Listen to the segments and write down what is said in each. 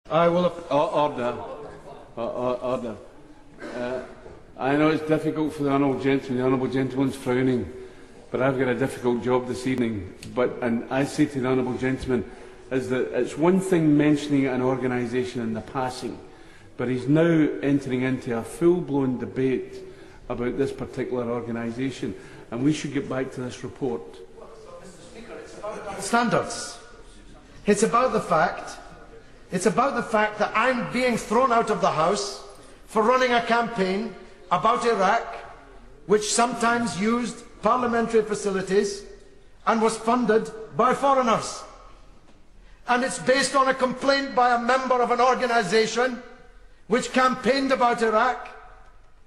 I will... Order. Order. I know it's difficult for the honourable gentleman. The honourable gentleman's frowning, but I've got a difficult job this evening. And I say to the honourable gentleman is that it's one thing mentioning an organisation in the passing, but he's now entering into a full-blown debate about this particular organisation, and we should get back to this report. Mr. Speaker, it's about standards. It's about the fact that I'm being thrown out of the House for running a campaign about Iraq, which sometimes used parliamentary facilities and was funded by foreigners. And it's based on a complaint by a member of an organisation which campaigned about Iraq,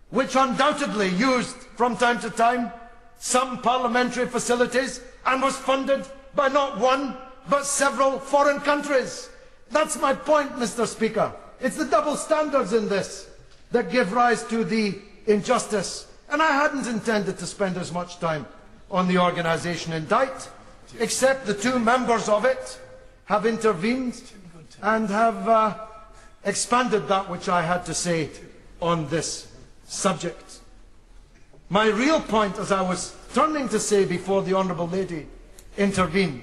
which undoubtedly used from time to time some parliamentary facilities and was funded by not one but several foreign countries. That's my point, Mr. Speaker. It's the double standards in this that give rise to the injustice. And I hadn't intended to spend as much time on the organisation in Dyke, except the two members of it have intervened and have expanded that which I had to say on this subject. My real point, as I was turning to say before the Honourable Lady intervened,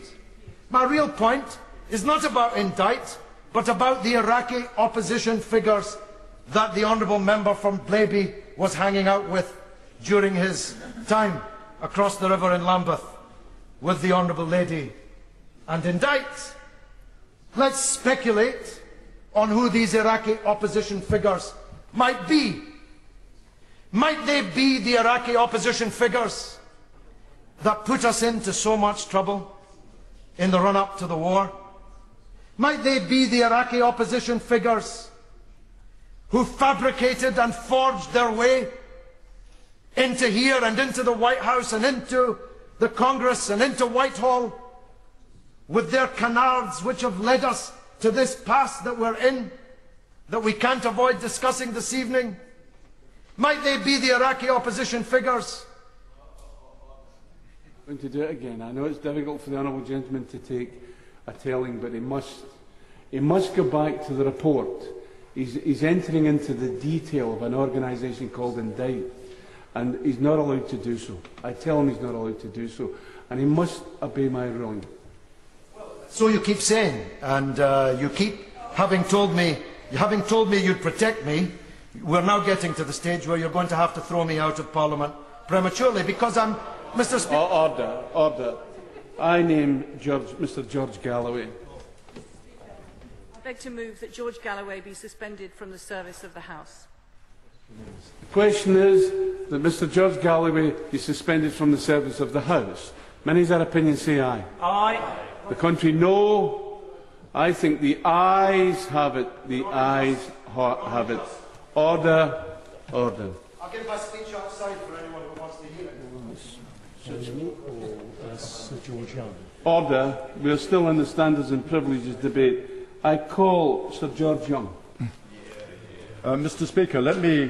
my real point is not about indictment, but about the Iraqi opposition figures that the Honourable Member from Blaby was hanging out with during his time across the river in Lambeth with the Honourable Lady and indictment. Let's speculate on who these Iraqi opposition figures might be. Might they be the Iraqi opposition figures that put us into so much trouble in the run-up to the war? Might they be the Iraqi opposition figures who fabricated and forged their way into here and into the White House and into the Congress and into Whitehall with their canards which have led us to this pass that we're in, that we can't avoid discussing this evening? Might they be the Iraqi opposition figures? I'm going to do it again. I know it's difficult for the honourable gentleman to take a telling, but he must go back to the report. He's entering into the detail of an organisation called Indict, and he's not allowed to do so. I tell him he's not allowed to do so, and he must obey my ruling. So you keep saying, and you keep having told me you'd protect me. We're now getting to the stage where you're going to have to throw me out of Parliament prematurely because I'm, Mr. Speaker. Order. I name Mr. George Galloway. I beg to move that George Galloway be suspended from the service of the House. The question is that Mr. George Galloway be suspended from the service of the House. Many of that opinion say aye. Aye. The contrary, no. I think the ayes have it. The ayes have it. Order. I'll give my speech outside for anyone who wants to hear it. Sir George Young. Order. We are still in the standards and privileges debate. I call Sir George Young. Mr. Speaker, let me